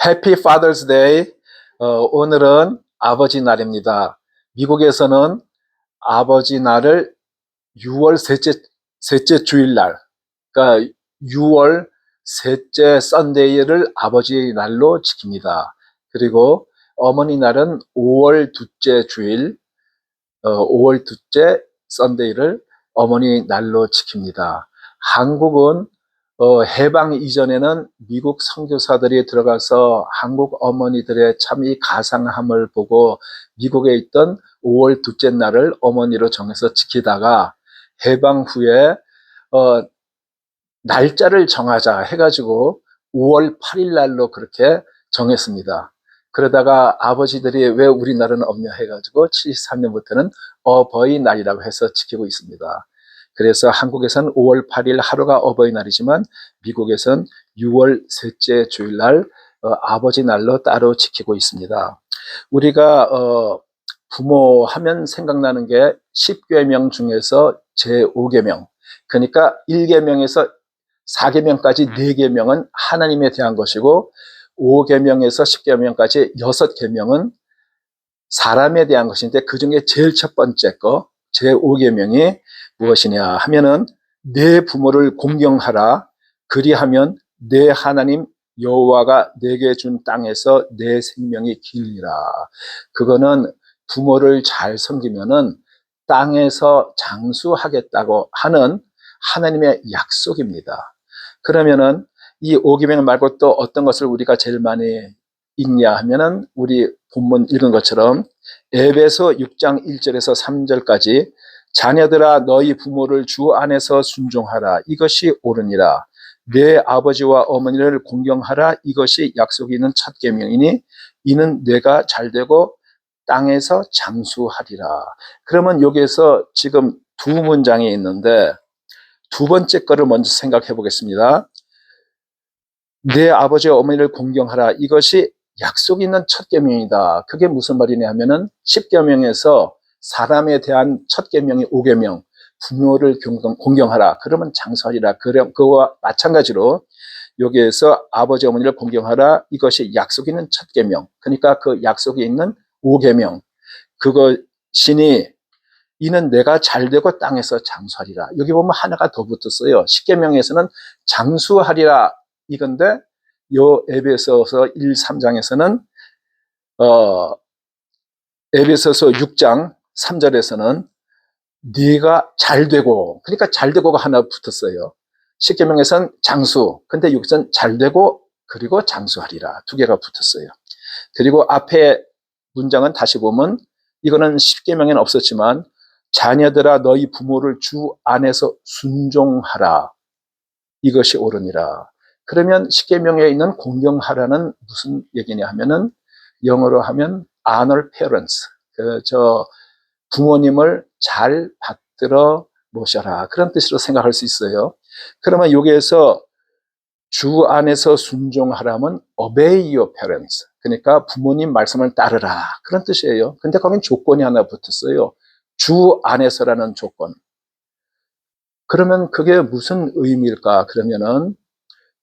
Happy Father's Day. 오늘은 아버지 날입니다. 미국에서는 아버지 날을 6월 셋째 주일날, 그러니까 6월 셋째 썬데이를 아버지 날로 지킵니다. 그리고 어머니 날은 5월 둘째 주일, 5월 둘째 썬데이를 어머니 날로 지킵니다. 한국은 해방 이전에는 미국 선교사들이 들어가서 한국 어머니들의 참 이 가상함을 보고 미국에 있던 5월 둘째 날을 어머니로 정해서 지키다가 해방 후에 날짜를 정하자 해가지고 5월 8일 날로 그렇게 정했습니다. 그러다가 아버지들이 왜 우리나라는 없냐 해가지고 73년부터는 어버이날이라고 해서 지키고 있습니다. 그래서 한국에서는 5월 8일 하루가 어버이날이지만 미국에서는 6월 셋째 주일날 아버지 날로 따로 지키고 있습니다. 우리가 부모 하면 생각나는 게 10계명 중에서 제5계명, 그러니까 1계명에서 4계명까지 4계명은 하나님에 대한 것이고 5계명에서 10계명까지 6계명은 사람에 대한 것인데 그중에 제일 첫 번째 거 제5계명이 무엇이냐 하면은 내 부모를 공경하라. 그리하면 내 하나님 여호와가 내게 준 땅에서 내 생명이 길리라. 그거는 부모를 잘 섬기면은 땅에서 장수하겠다고 하는 하나님의 약속입니다. 그러면은 이 5계명 말고 또 어떤 것을 우리가 제일 많이 읽냐 하면은 우리 본문 읽은 것처럼 에베소 6장 1절에서 3절까지 자녀들아 너희 부모를 주 안에서 순종하라. 이것이 옳으니라. 내 아버지와 어머니를 공경하라. 이것이 약속이 있는 첫 계명이니 이는 내가 잘되고 땅에서 장수하리라. 그러면 여기에서 지금 두 문장이 있는데 두 번째 거를 먼저 생각해 보겠습니다. 내 아버지와 어머니를 공경하라. 이것이 약속이 있는 첫 계명이다. 그게 무슨 말이냐 하면은 10계명에서 사람에 대한 첫 계명이 5계명, 부모를 공경하라. 그러면 장수하리라. 그와 마찬가지로 여기에서 아버지 어머니를 공경하라. 이것이 약속이 있는 첫 계명. 그러니까 그 약속이 있는 5계명. 그것이니 이는 내가 잘되고 땅에서 장수하리라. 여기 보면 하나가 더 붙었어요. 10계명에서는 장수하리라 이건데 요 에베소서 1, 3장에서는 에베소서 6장 3절에서는 네가 잘되고, 그러니까 잘되고가 하나 붙었어요. 10계명에서는 장수, 근데 6장 잘되고 그리고 장수하리라 두 개가 붙었어요. 그리고 앞에 문장은 다시 보면 이거는 10계명에는 없었지만 자녀들아 너희 부모를 주 안에서 순종하라. 이것이 옳으니라. 그러면 10계명에 있는 공경하라는 무슨 얘기냐 하면은 영어로 하면 honor parents. 부모님을 잘 받들어 모셔라. 그런 뜻으로 생각할 수 있어요. 그러면 여기에서 주 안에서 순종하라면 obey your parents. 그러니까 부모님 말씀을 따르라. 그런 뜻이에요. 근데 거긴 조건이 하나 붙었어요. 주 안에서라는 조건. 그러면 그게 무슨 의미일까? 그러면은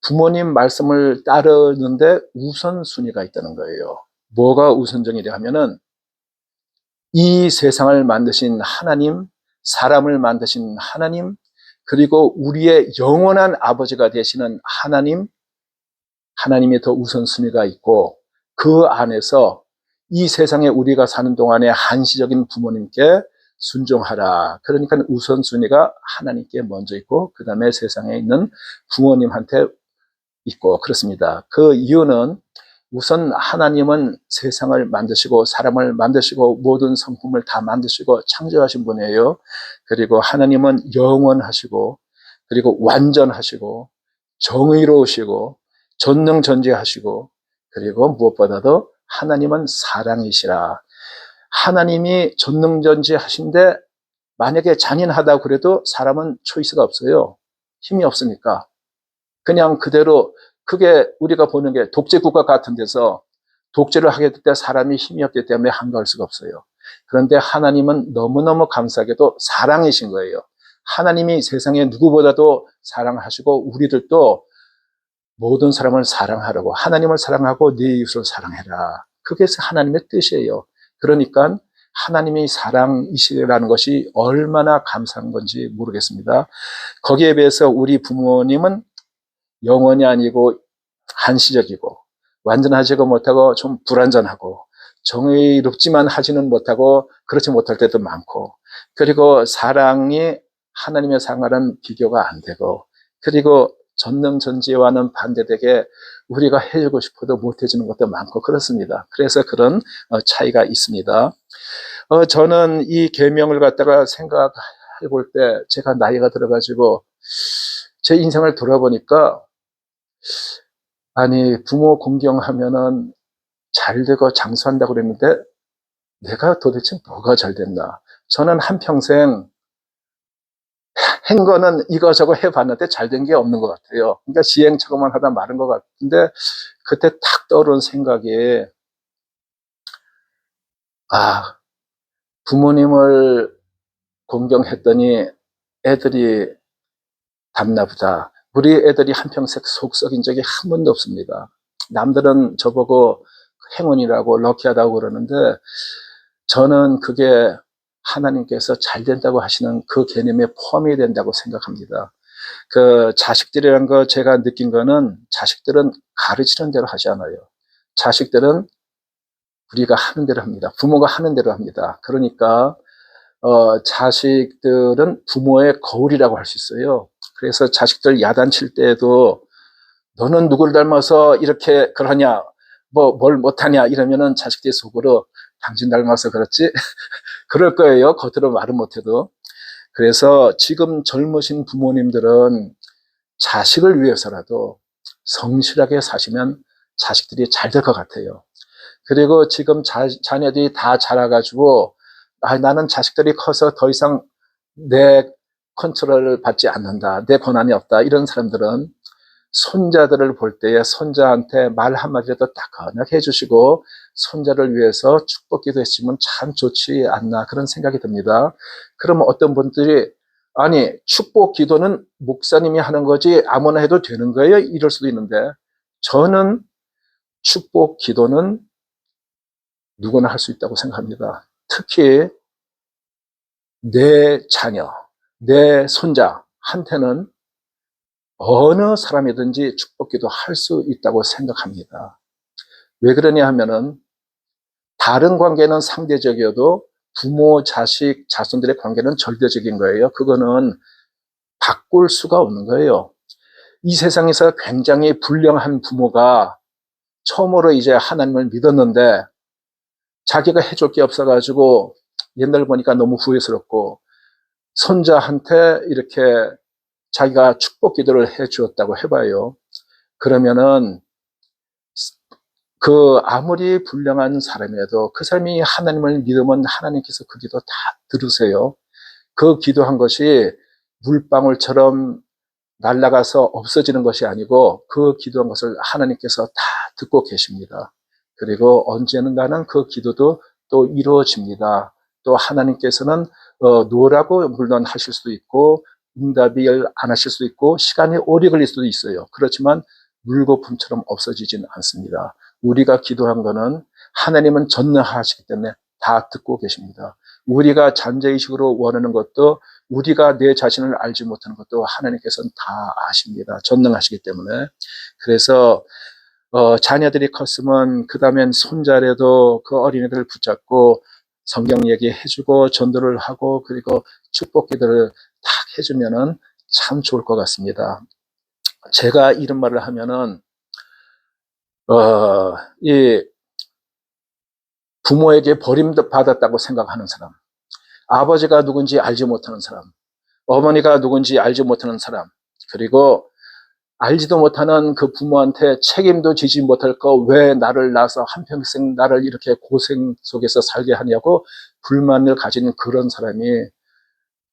부모님 말씀을 따르는데 우선순위가 있다는 거예요. 뭐가 우선적이냐 하면은 이 세상을 만드신 하나님, 사람을 만드신 하나님, 그리고 우리의 영원한 아버지가 되시는 하나님, 하나님이 더 우선순위가 있고 그 안에서 이 세상에 우리가 사는 동안에 한시적인 부모님께 순종하라. 그러니까 우선순위가 하나님께 먼저 있고 그 다음에 세상에 있는 부모님한테 있고 그렇습니다. 그 이유는 우선 하나님은 세상을 만드시고 사람을 만드시고 모든 성품을 다 만드시고 창조하신 분이에요. 그리고 하나님은 영원하시고 그리고 완전하시고 정의로우시고 전능전지하시고 그리고 무엇보다도 하나님은 사랑이시라. 하나님이 전능전지하신데 만약에 잔인하다고 그래도 사람은 초이스가 없어요. 힘이 없으니까. 그냥 그대로 그게 우리가 보는 게 독재국가 같은 데서 독재를 하게 될 때 사람이 힘이 없기 때문에 한가할 수가 없어요. 그런데 하나님은 너무너무 감사하게도 사랑이신 거예요. 하나님이 세상에 누구보다도 사랑하시고 우리들도 모든 사람을 사랑하라고, 하나님을 사랑하고 네 이웃을 사랑해라. 그게 하나님의 뜻이에요. 그러니까 하나님이 사랑이시라는 것이 얼마나 감사한 건지 모르겠습니다. 거기에 비해서 우리 부모님은 영원히 아니고 한시적이고 완전하지가 못하고 좀 불완전하고 정의롭지만 하지는 못하고 그렇지 못할 때도 많고, 그리고 사랑이 하나님의 사랑과는 비교가 안 되고, 그리고 전능전지와는 반대되게 우리가 해주고 싶어도 못 해주는 것도 많고 그렇습니다. 그래서 그런 차이가 있습니다. 저는 이 계명을 갖다가 생각해 볼 때 제가 나이가 들어가지고 제 인생을 돌아보니까, 아니 부모 공경하면은 잘 되고 장수한다고 그랬는데 내가 도대체 뭐가 잘 됐나. 저는 한평생 한 거는 이거저거 해봤는데 잘 된 게 없는 것 같아요. 그러니까 시행착오만 하다 마른 것 같은데, 그때 탁 떠오른 생각이, 아, 부모님을 공경했더니 애들이 닮나 보다. 우리 애들이 한평생 속 썩인 적이 한 번도 없습니다. 남들은 저보고 행운이라고 럭키하다고 그러는데 저는 그게 하나님께서 잘 된다고 하시는 그 개념에 포함이 된다고 생각합니다. 그 자식들이란 거 제가 느낀 거는, 자식들은 가르치는 대로 하지 않아요. 자식들은 우리가 하는 대로 합니다. 부모가 하는 대로 합니다. 그러니까 자식들은 부모의 거울이라고 할 수 있어요. 그래서 자식들 야단칠 때에도 너는 누구를 닮아서 이렇게 그러냐, 뭘 못하냐 이러면은 자식들이 속으로 당신 닮아서 그렇지 그럴 거예요. 겉으로 말은 못해도. 그래서 지금 젊으신 부모님들은 자식을 위해서라도 성실하게 사시면 자식들이 잘 될 것 같아요. 그리고 지금 자녀들이 다 자라가지고 나는 자식들이 커서 더 이상 내 컨트롤을 받지 않는다, 내 권한이 없다, 이런 사람들은 손자들을 볼 때에 손자한테 말 한마디라도 따끈하게 해주시고 손자를 위해서 축복 기도했으면 참 좋지 않나, 그런 생각이 듭니다. 그러면 어떤 분들이, 아니 축복 기도는 목사님이 하는 거지 아무나 해도 되는 거예요? 이럴 수도 있는데, 저는 축복 기도는 누구나 할 수 있다고 생각합니다. 특히 내 자녀, 내 손자한테는 어느 사람이든지 축복기도 할 수 있다고 생각합니다. 왜 그러냐 하면은, 다른 관계는 상대적이어도 부모, 자식, 자손들의 관계는 절대적인 거예요. 그거는 바꿀 수가 없는 거예요. 이 세상에서 굉장히 불량한 부모가 처음으로 이제 하나님을 믿었는데 자기가 해줄 게 없어가지고 옛날 보니까 너무 후회스럽고, 손자한테 이렇게 자기가 축복 기도를 해 주었다고 해봐요. 그러면은 그 아무리 불량한 사람이라도 그 사람이 하나님을 믿으면 하나님께서 그 기도 다 들으세요. 그 기도한 것이 물방울처럼 날아가서 없어지는 것이 아니고 그 기도한 것을 하나님께서 다 듣고 계십니다. 그리고 언젠가는 그 기도도 또 이루어집니다. 또 하나님께서는 노라고 물론 하실 수도 있고 응답이 안 하실 수도 있고 시간이 오래 걸릴 수도 있어요. 그렇지만 물거품처럼 없어지지는 않습니다. 우리가 기도한 거는 하나님은 전능하시기 때문에 다 듣고 계십니다. 우리가 잠재의식으로 원하는 것도, 우리가 내 자신을 알지 못하는 것도 하나님께서는 다 아십니다. 전능하시기 때문에. 그래서 자녀들이 컸으면 그 다음엔 손자라도 그 어린애들을 붙잡고 성경 얘기해주고 전도를 하고 그리고 축복 기도를 딱 해주면은 참 좋을 것 같습니다. 제가 이런 말을 하면은 이 부모에게 버림받았다고 생각하는 사람, 아버지가 누군지 알지 못하는 사람, 어머니가 누군지 알지 못하는 사람, 그리고 알지도 못하는 그 부모한테 책임도 지지 못할 거 왜 나를 낳아서 한평생 나를 이렇게 고생 속에서 살게 하냐고 불만을 가진 그런 사람이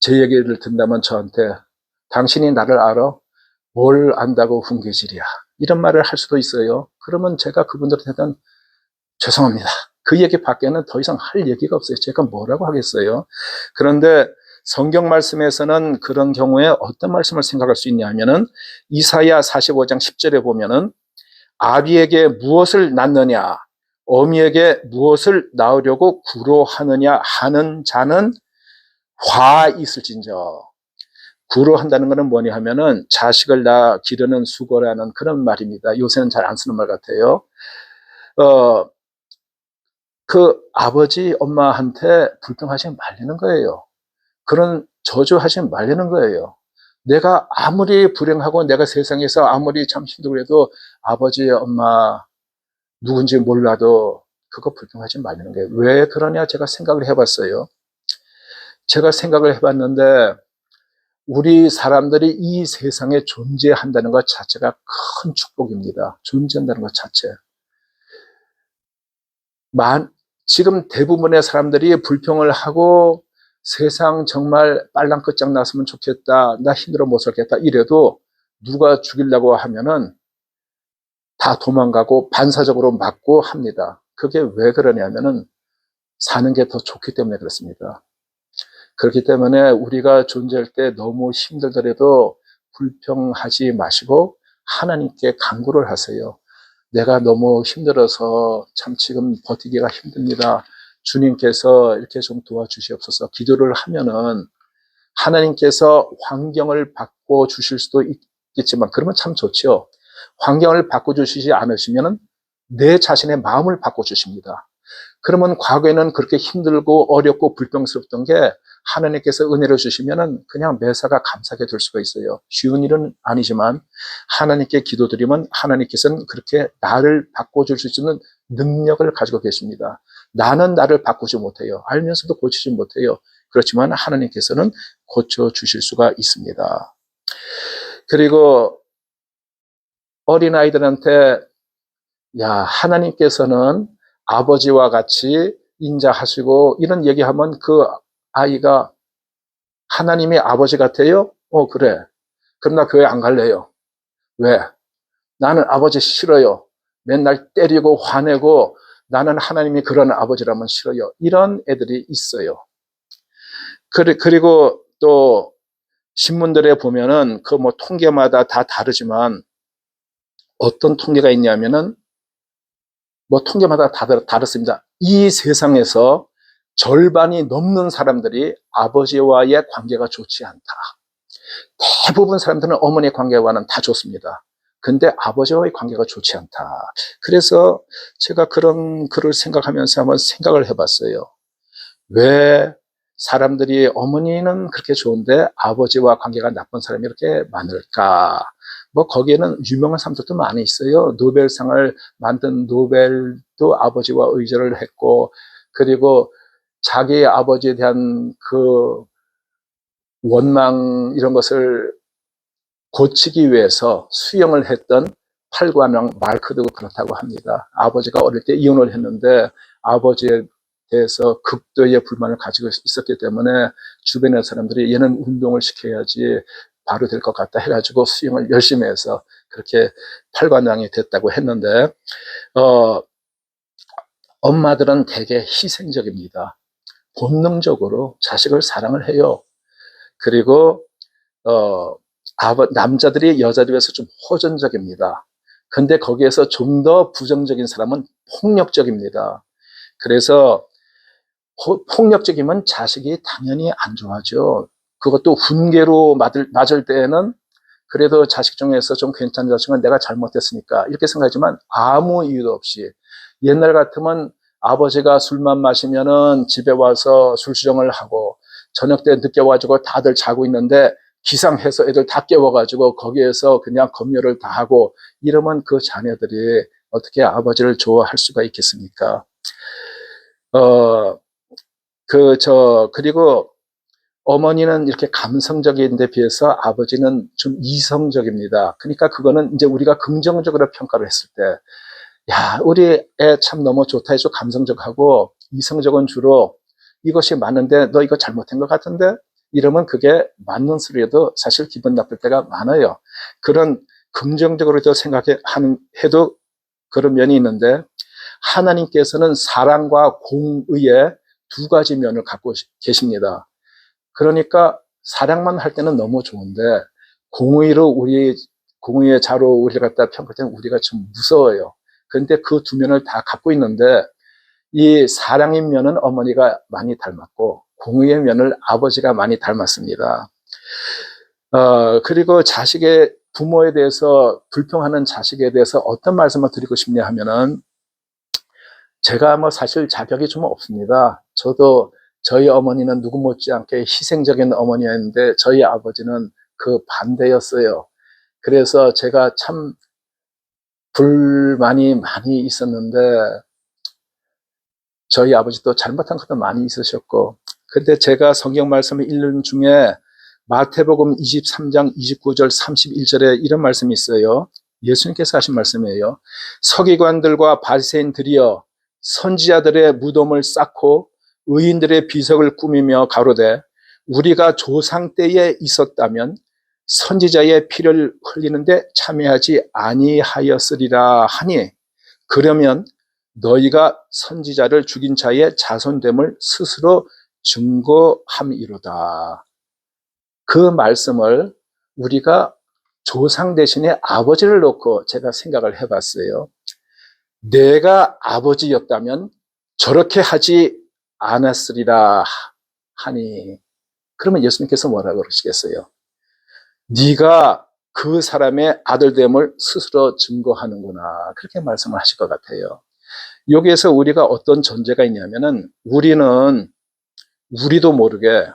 제 얘기를 듣는다면 저한테, 당신이 나를 알아? 뭘 안다고 훈계질이야, 이런 말을 할 수도 있어요. 그러면 제가 그분들한테는 죄송합니다, 그 얘기 밖에는 더 이상 할 얘기가 없어요. 제가 뭐라고 하겠어요. 그런데 성경 말씀에서는 그런 경우에 어떤 말씀을 생각할 수 있냐 하면은 이사야 45장 10절에 보면은 아비에게 무엇을 낳느냐 어미에게 무엇을 낳으려고 구로하느냐 하는 자는 화 있을진저. 구로한다는 것은 뭐냐 하면은 자식을 낳아 기르는 수고라는 그런 말입니다. 요새는 잘 안 쓰는 말 같아요. 그 아버지 엄마한테 불평하지 말리는 거예요. 그런 저주하지 말리는 거예요. 내가 아무리 불행하고 내가 세상에서 아무리 참 힘들고 해도 아버지 엄마 누군지 몰라도 그거 불평하지 말리는 거예요. 왜 그러냐 제가 생각을 해봤어요. 제가 생각을 해봤는데 우리 사람들이 이 세상에 존재한다는 것 자체가 큰 축복입니다. 존재한다는 것 자체. 지금 대부분의 사람들이 불평을 하고 세상 정말 빨랑 끝장났으면 좋겠다. 나 힘들어 못 살겠다. 이래도 누가 죽이려고 하면은 다 도망가고 반사적으로 맞고 합니다. 그게 왜 그러냐면은 사는 게 더 좋기 때문에 그렇습니다. 그렇기 때문에 우리가 존재할 때 너무 힘들더라도 불평하지 마시고 하나님께 간구를 하세요. 내가 너무 힘들어서 참 지금 버티기가 힘듭니다. 주님께서 이렇게 좀 도와주시옵소서. 기도를 하면은 하나님께서 환경을 바꿔주실 수도 있겠지만 그러면 참 좋죠. 환경을 바꿔주시지 않으시면은 내 자신의 마음을 바꿔주십니다. 그러면 과거에는 그렇게 힘들고 어렵고 불평스럽던 게 하나님께서 은혜를 주시면은 그냥 매사가 감사하게 될 수가 있어요. 쉬운 일은 아니지만 하나님께 기도드리면 하나님께서는 그렇게 나를 바꿔줄 수 있는 능력을 가지고 계십니다. 나는 나를 바꾸지 못해요. 알면서도 고치지 못해요. 그렇지만 하나님께서는 고쳐주실 수가 있습니다. 그리고 어린아이들한테 하나님께서는 아버지와 같이 인자하시고 이런 얘기하면 그 아이가 하나님이 아버지 같아요? 그래. 그럼 나 교회 안 갈래요. 왜? 나는 아버지 싫어요. 맨날 때리고 화내고 나는 하나님이 그런 아버지라면 싫어요. 이런 애들이 있어요. 그리고 또 신문들에 보면은 그 뭐 통계마다 다 다르지만 어떤 통계가 있냐면은 뭐 통계마다 다 다릅니다. 이 세상에서 절반이 넘는 사람들이 아버지와의 관계가 좋지 않다. 대부분 사람들은 어머니의 관계와는 다 좋습니다. 근데 아버지와의 관계가 좋지 않다. 그래서 제가 그런 글을 생각하면서 한번 생각을 해봤어요. 왜 사람들이 어머니는 그렇게 좋은데 아버지와 관계가 나쁜 사람이 이렇게 많을까? 뭐 거기에는 유명한 사람들도 많이 있어요. 노벨상을 만든 노벨도 아버지와 의절을 했고, 그리고 자기 아버지에 대한 그 원망 이런 것을 고치기 위해서 수영을 했던 팔관왕 마르크도 그렇다고 합니다. 아버지가 어릴 때 이혼을 했는데 아버지에 대해서 극도의 불만을 가지고 있었기 때문에 주변의 사람들이 얘는 운동을 시켜야지 바로 될 것 같다 해가지고 수영을 열심히 해서 그렇게 팔관왕이 됐다고 했는데 엄마들은 되게 희생적입니다. 본능적으로 자식을 사랑을 해요. 그리고 남자들이 여자들에 비해서 좀 호전적입니다. 근데 거기에서 좀 더 부정적인 사람은 폭력적입니다. 그래서 폭력적이면 자식이 당연히 안 좋아하죠. 그것도 훈계로 맞을 때에는 그래도 자식 중에서 좀 괜찮은 자식은 내가 잘못했으니까 이렇게 생각하지만 아무 이유도 없이 옛날 같으면 아버지가 술만 마시면은 집에 와서 술주정을 하고 저녁 때 늦게 와가지고 다들 자고 있는데 기상해서 애들 다 깨워가지고 거기에서 그냥 검열을 다 하고 이러면 그 자녀들이 어떻게 아버지를 좋아할 수가 있겠습니까? 그리고 어머니는 이렇게 감성적인 데 비해서 아버지는 좀 이성적입니다. 그러니까 그거는 이제 우리가 긍정적으로 평가를 했을 때, 우리 애 참 너무 좋다 해서 감성적하고 이성적은 주로 이것이 맞는데 너 이거 잘못한 것 같은데? 이러면 그게 맞는 소리에도 사실 기분 나쁠 때가 많아요. 그런 긍정적으로 해도 그런 면이 있는데 하나님께서는 사랑과 공의의 두 가지 면을 갖고 계십니다. 그러니까 사랑만 할 때는 너무 좋은데 공의의 자로 우리를 갖다 평가할 때는 우리가 좀 무서워요. 그런데 그 두 면을 다 갖고 있는데 이 사랑의 면은 어머니가 많이 닮았고 공의의 면을 아버지가 많이 닮았습니다. 그리고 부모에 대해서 불평하는 자식에 대해서 어떤 말씀을 드리고 싶냐 하면은 제가 뭐 사실 자격이 좀 없습니다. 저도 저희 어머니는 누구 못지않게 희생적인 어머니였는데 저희 아버지는 그 반대였어요. 그래서 제가 참 불만이 많이 있었는데 저희 아버지도 잘못한 것도 많이 있으셨고, 근데 제가 성경 말씀을 읽는 중에 마태복음 23장 29절 31절에 이런 말씀이 있어요. 예수님께서 하신 말씀이에요. 서기관들과 바리새인들이여 선지자들의 무덤을 쌓고 의인들의 비석을 꾸미며 가로되 우리가 조상 때에 있었다면 선지자의 피를 흘리는데 참여하지 아니하였으리라 하니 그러면 너희가 선지자를 죽인 자의 자손됨을 스스로 증거함이로다. 그 말씀을 우리가 조상 대신에 아버지를 놓고 제가 생각을 해봤어요. 내가 아버지였다면 저렇게 하지 않았으리라 하니 그러면 예수님께서 뭐라 그러시겠어요? 네가 그 사람의 아들됨을 스스로 증거하는구나 그렇게 말씀을 하실 것 같아요. 여기에서 우리가 어떤 전제가 있냐면은 우리도 모르게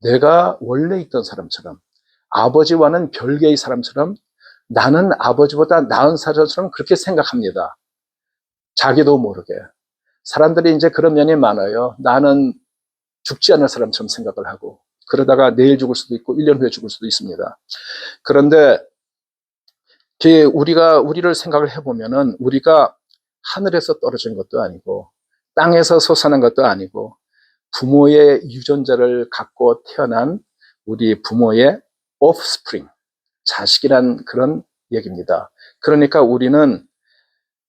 내가 원래 있던 사람처럼 아버지와는 별개의 사람처럼 나는 아버지보다 나은 사람처럼 그렇게 생각합니다. 자기도 모르게. 사람들이 이제 그런 면이 많아요. 나는 죽지 않을 사람처럼 생각을 하고 그러다가 내일 죽을 수도 있고 1년 후에 죽을 수도 있습니다. 그런데 우리를 생각을 해보면은 우리가 하늘에서 떨어진 것도 아니고 땅에서 솟아난 것도 아니고 부모의 유전자를 갖고 태어난 우리 부모의 offspring, 자식이란 그런 얘기입니다. 그러니까 우리는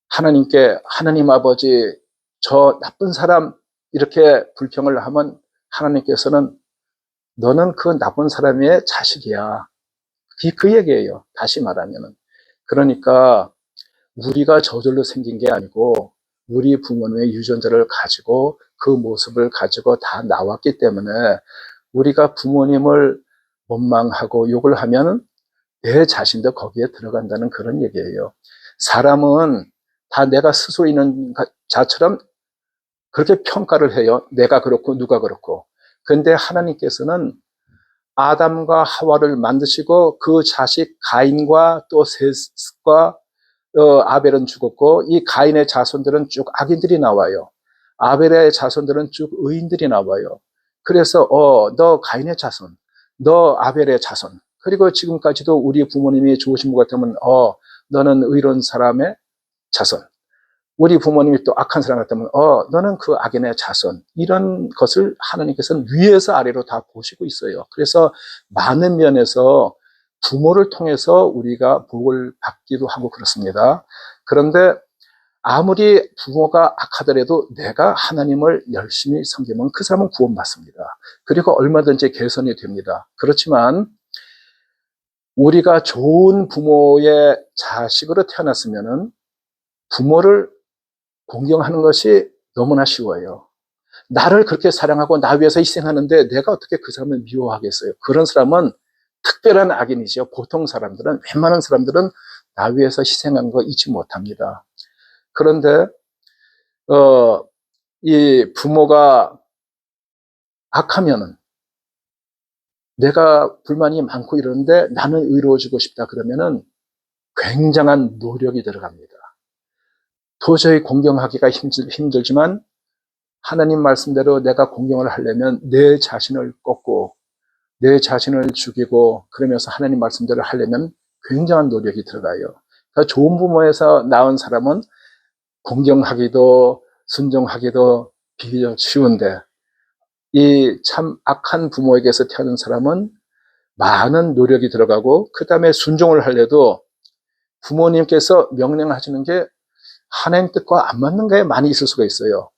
하나님께 하나님 아버지 저 나쁜 사람 이렇게 불평을 하면 하나님께서는 너는 그 나쁜 사람의 자식이야. 그 얘기예요. 다시 말하면은. 그러니까 우리가 저절로 생긴 게 아니고 우리 부모님의 유전자를 가지고 그 모습을 가지고 다 나왔기 때문에 우리가 부모님을 원망하고 욕을 하면 내 자신도 거기에 들어간다는 그런 얘기예요. 사람은 다 내가 스스로 있는 자처럼 그렇게 평가를 해요. 내가 그렇고 누가 그렇고. 그런데 하나님께서는 아담과 하와를 만드시고 그 자식 가인과 또 셋과 아벨은 죽었고 이 가인의 자손들은 쭉 악인들이 나와요. 아벨의 자손들은 쭉 의인들이 나와요. 그래서 너 가인의 자손, 너 아벨의 자손. 그리고 지금까지도 우리 부모님이 좋으신 것 같으면 너는 의로운 사람의 자손. 우리 부모님이 또 악한 사람 같으면 너는 그 악인의 자손. 이런 것을 하나님께서는 위에서 아래로 다 보시고 있어요. 그래서 많은 면에서 부모를 통해서 우리가 복을 받기도 하고 그렇습니다. 그런데 아무리 부모가 악하더라도 내가 하나님을 열심히 섬기면 그 사람은 구원받습니다. 그리고 얼마든지 개선이 됩니다. 그렇지만 우리가 좋은 부모의 자식으로 태어났으면은 부모를 공경하는 것이 너무나 쉬워요. 나를 그렇게 사랑하고 나 위해서 희생하는데 내가 어떻게 그 사람을 미워하겠어요? 그런 사람은 특별한 악인이죠. 보통 사람들은, 웬만한 사람들은 나 위해서 희생한 거 잊지 못합니다. 그런데 이 부모가 악하면은 내가 불만이 많고 이러는데 나는 의로워지고 싶다 그러면은 굉장한 노력이 들어갑니다. 도저히 공경하기가 힘들지만 하나님 말씀대로 내가 공경을 하려면 내 자신을 꺾고 내 자신을 죽이고 그러면서 하나님 말씀대로 하려면 굉장한 노력이 들어가요. 그러니까 좋은 부모에서 낳은 사람은 공경하기도 순종하기도 비교적 쉬운데 이 참 악한 부모에게서 태어난 사람은 많은 노력이 들어가고 그 다음에 순종을 하려도 부모님께서 명령하시는 게 하나님 뜻과 안 맞는 게 많이 있을 수가 있어요.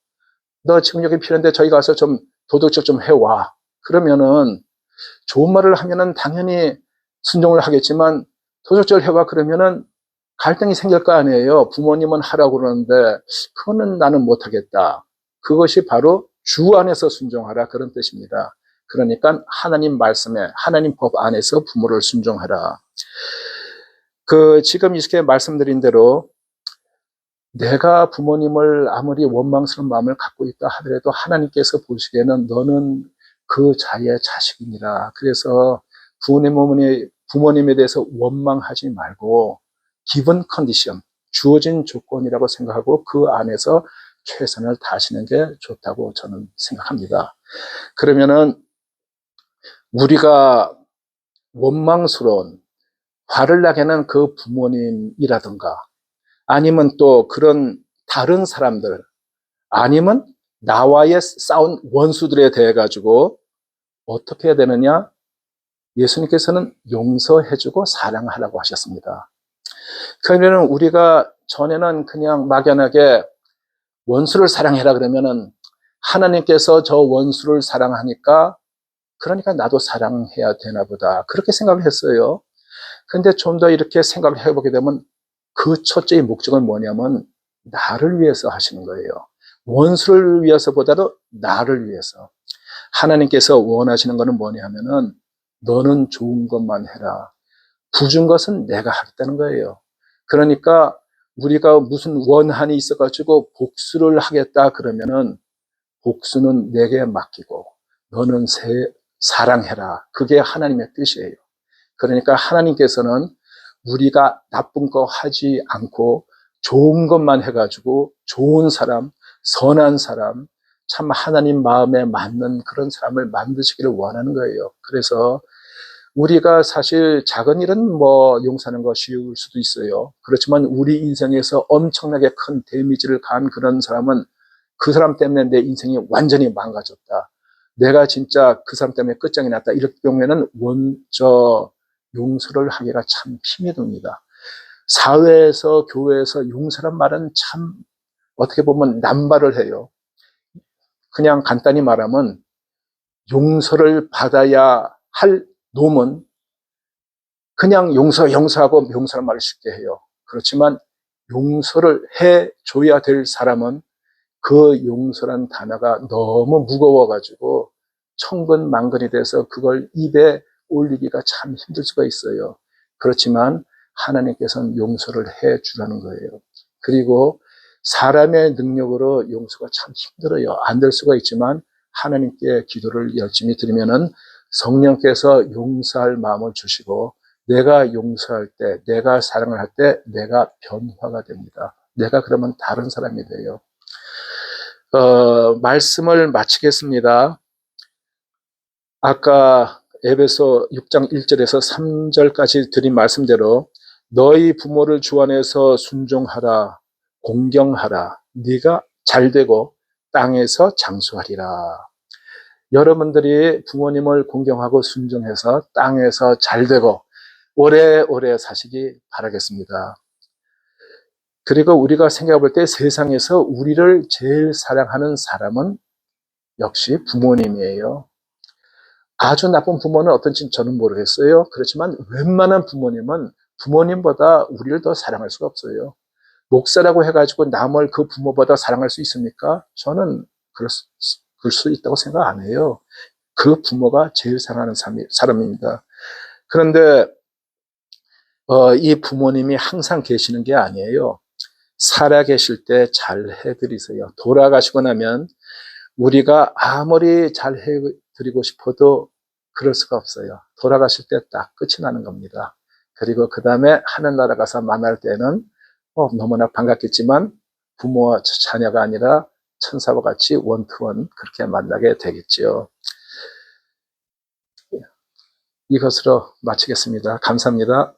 너 지금 여기 필요한데 저희 가서 좀 도덕적 좀 해와. 그러면은 좋은 말을 하면은 당연히 순종을 하겠지만 도적질 해봐 그러면은 갈등이 생길 거 아니에요. 부모님은 하라고 그러는데 그거는 나는 못하겠다. 그것이 바로 주 안에서 순종하라 그런 뜻입니다. 그러니까 하나님 말씀에 하나님 법 안에서 부모를 순종하라. 지금 이렇게 말씀드린 대로 내가 부모님을 아무리 원망스러운 마음을 갖고 있다 하더라도 하나님께서 보시기에는 너는 그 자의 자식이니라. 그래서 부모님에 대해서 원망하지 말고 기본 컨디션, 주어진 조건이라고 생각하고 그 안에서 최선을 다하시는 게 좋다고 저는 생각합니다. 그러면은 우리가 원망스러운 화를 나게 하는 그 부모님이라든가 아니면 또 그런 다른 사람들 아니면 나와의 싸운 원수들에 대해 가지고 어떻게 해야 되느냐? 예수님께서는 용서해주고 사랑하라고 하셨습니다. 그러면 우리가 전에는 그냥 막연하게 원수를 사랑해라 그러면은 하나님께서 저 원수를 사랑하니까 그러니까 나도 사랑해야 되나 보다 그렇게 생각을 했어요. 근데 좀 더 이렇게 생각을 해보게 되면 그 첫째의 목적은 뭐냐면 나를 위해서 하시는 거예요. 원수를 위해서보다도 나를 위해서. 하나님께서 원하시는 것은 뭐냐 하면은 너는 좋은 것만 해라. 부준 것은 내가 하겠다는 거예요. 그러니까 우리가 무슨 원한이 있어가지고 복수를 하겠다 그러면은 복수는 내게 맡기고 너는 사랑해라. 그게 하나님의 뜻이에요. 그러니까 하나님께서는 우리가 나쁜 거 하지 않고 좋은 것만 해가지고 좋은 사람, 선한 사람, 참 하나님 마음에 맞는 그런 사람을 만드시기를 원하는 거예요. 그래서 우리가 사실 작은 일은 뭐 용서하는 거 쉬울 수도 있어요. 그렇지만 우리 인생에서 엄청나게 큰 데미지를 간 그런 사람은 그 사람 때문에 내 인생이 완전히 망가졌다. 내가 진짜 그 사람 때문에 끝장이 났다. 이럴 경우에는 용서를 하기가 참 힘이 듭니다. 사회에서, 교회에서 용서란 말은 참 어떻게 보면 남발을 해요. 그냥 간단히 말하면 용서를 받아야 할 놈은 그냥 용서하고 용서란 말을 쉽게 해요. 그렇지만 용서를 해줘야 될 사람은 그 용서란 단어가 너무 무거워가지고 천근만근이 돼서 그걸 입에 올리기가 참 힘들 수가 있어요. 그렇지만 하나님께서는 용서를 해주라는 거예요. 그리고 사람의 능력으로 용서가 참 힘들어요. 안 될 수가 있지만 하나님께 기도를 열심히 드리면은 성령께서 용서할 마음을 주시고 내가 용서할 때, 내가 사랑을 할 때 내가 변화가 됩니다. 내가 그러면 다른 사람이 돼요. 말씀을 마치겠습니다. 아까 에베소 6장 1절에서 3절까지 드린 말씀대로 너희 부모를 주 안에서 순종하라, 공경하라, 네가 잘되고 땅에서 장수하리라. 여러분들이 부모님을 공경하고 순종해서 땅에서 잘되고 오래오래 사시기 바라겠습니다. 그리고 우리가 생각해 볼 때 세상에서 우리를 제일 사랑하는 사람은 역시 부모님이에요. 아주 나쁜 부모는 어떤지 저는 모르겠어요. 그렇지만 웬만한 부모님은 부모님보다 우리를 더 사랑할 수가 없어요. 목사라고 해가지고 남을 그 부모보다 사랑할 수 있습니까? 저는 그럴 수 있다고 생각 안 해요. 그 부모가 제일 사랑하는 사람입니다. 그런데 이 부모님이 항상 계시는 게 아니에요. 살아 계실 때 잘 해드리세요. 돌아가시고 나면 우리가 아무리 잘 해드리고 싶어도 그럴 수가 없어요. 돌아가실 때 딱 끝이 나는 겁니다. 그리고 그 다음에 하늘나라 가서 만날 때는 너무나 반갑겠지만 부모와 자녀가 아니라 천사와 같이 원투원 그렇게 만나게 되겠지요. 이것으로 마치겠습니다. 감사합니다.